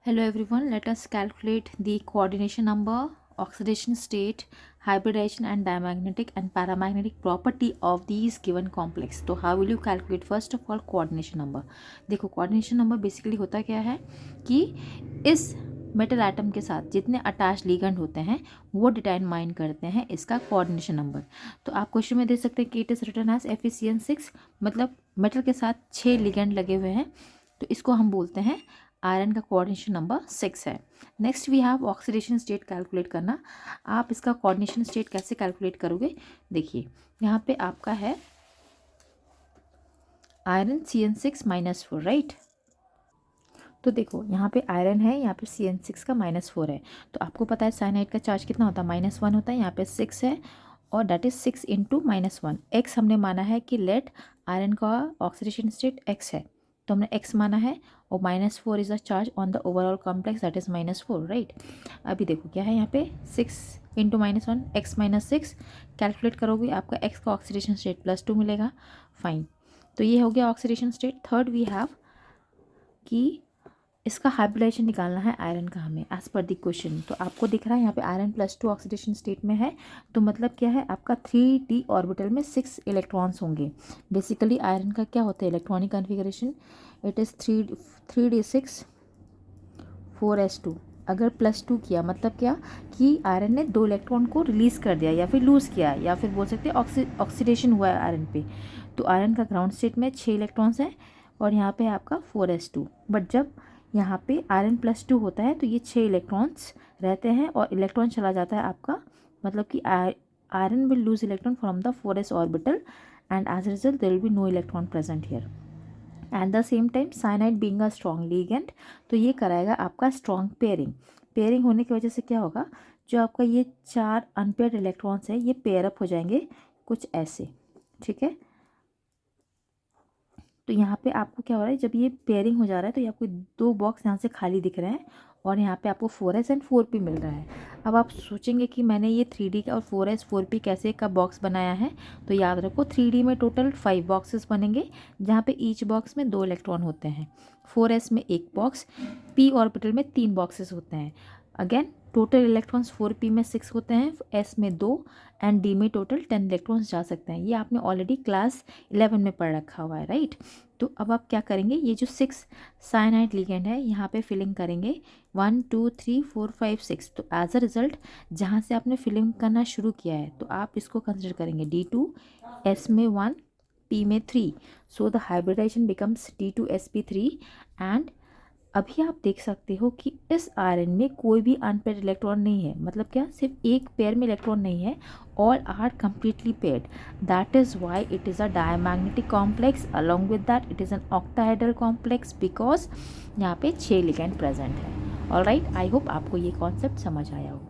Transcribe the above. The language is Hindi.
Hello everyone, let us calculate the coordination number, oxidation state, hybridization and diamagnetic and paramagnetic property of these given complex. तो how will you calculate? First of all coordination number. देखो coordination number basically होता क्या है कि इस मेटल एटम के साथ जितने अटैच लिगेंड होते हैं वो डिटरमाइन करते हैं इसका कोऑर्डिनेशन नंबर। तो आप क्वेश्चन में दे सकते हैं कि it is written as Fe6, मतलब मेटल के साथ 6 लिगेंड लगे हुए हैं, तो इसको हम बोलते हैं आयरन का कोऑर्डिनेशन नंबर 6 है। Next we have oxidation state calculate करना। आप इसका कोऑर्डिनेशन स्टेट कैसे कैलकुलेट करोगे? देखिए यहाँ पे आपका है आयरन Cn6-4, राइट। तो देखो यहाँ पे आयरन है, यहाँ पे Cn6 का -4 है, तो आपको पता है साइनाइड का चार्ज कितना होता है, -1 होता है। यहाँ पे 6 है और डेट इज 6 इंटू -1। एक्स हमने माना है कि लेट आयरन का ऑक्सीडेशन स्टेट x है, तो हमने x माना है, और -4 is the charge on the overall complex, that is -4, right. अभी देखो क्या है यहाँ पे 6 इंटू -1, x -6 कैलकुलेट करोगे आपका x का ऑक्सीडेशन स्टेट +2 मिलेगा। फाइन, तो ये हो गया oxidation state. Third we have कि इसका हाइब्रिडाइजेशन निकालना है आयरन का हमें एज पर द क्वेश्चन। तो आपको दिख रहा है यहाँ पे आयरन +2 ऑक्सीडेशन स्टेट में है, तो मतलब क्या है आपका 3d ऑर्बिटल में 6 इलेक्ट्रॉन्स होंगे। बेसिकली आयरन का क्या होता है electronic configuration, it is 3d6 4s2। अगर +2 किया मतलब क्या कि आयरन ने 2 इलेक्ट्रॉन को रिलीज़ कर दिया या फिर लूज़ किया, या फिर बोल सकते हैं ऑक्सीडेशन हुआ है आयरन पे। तो आयरन का ग्राउंड स्टेट में 6 इलेक्ट्रॉन्स हैं और यहाँ पे आपका 4s2। बट जब यहाँ पे आयरन +2 होता है तो ये 6 इलेक्ट्रॉन्स रहते हैं और इलेक्ट्रॉन चला जाता है आपका, मतलब कि iron will lose electron from the 4s orbital and as a result there will be no electron present here. At the same time cyanide being a strong ligand, तो ये कराएगा आपका स्ट्रॉन्ग पेयरिंग। पेयरिंग होने की वजह से क्या होगा, जो आपका ये 4 अनपेयर्ड इलेक्ट्रॉन्स है ये पेयर अप हो जाएंगे कुछ ऐसे, ठीक है। तो यहाँ पे आपको क्या हो रहा है, जब ये पेयरिंग हो जा रहा है तो ये आपको 2 बॉक्स यहाँ से खाली दिख रहे हैं और यहाँ पे आपको 4s एंड 4p मिल रहा है। अब आप सोचेंगे कि मैंने ये 3d का और 4s 4p कैसे का बॉक्स बनाया है, तो याद रखो 3d में टोटल 5 बॉक्सेस बनेंगे जहाँ पे ईच बॉक्स में 2 इलेक्ट्रॉन होते हैं। 4s में 1 बॉक्स, p ऑर्बिटल में 3 बॉक्सेस होते हैं। अगेन टोटल इलेक्ट्रॉन्स 4p में 6 होते हैं, s में 2 एंड d में टोटल 10 इलेक्ट्रॉन्स जा सकते हैं। ये आपने ऑलरेडी क्लास 11 में पढ़ रखा हुआ है, राइट। तो अब आप क्या करेंगे, ये जो 6 साइनाइड लिगेंड है यहाँ पे फिलिंग करेंगे 1 2 3 4 5 6। तो एज अ रिजल्ट जहाँ से आपने फिलिंग करना शुरू किया है तो आप इसको कंसिडर करेंगे D2, S में 1, P में 3। So the hybridisation becomes D2sp3। And अभी आप देख सकते हो कि इस आयरन में कोई भी अनपेयर्ड इलेक्ट्रॉन नहीं है, मतलब क्या सिर्फ एक पेयर में इलेक्ट्रॉन नहीं है, all are completely paired. That is why it is a diamagnetic complex, along with that it is an octahedral complex because यहाँ पे 6 लिगेंड प्रेजेंट है। ऑलराइट, आई होप आपको ये कॉन्सेप्ट समझ आया हो।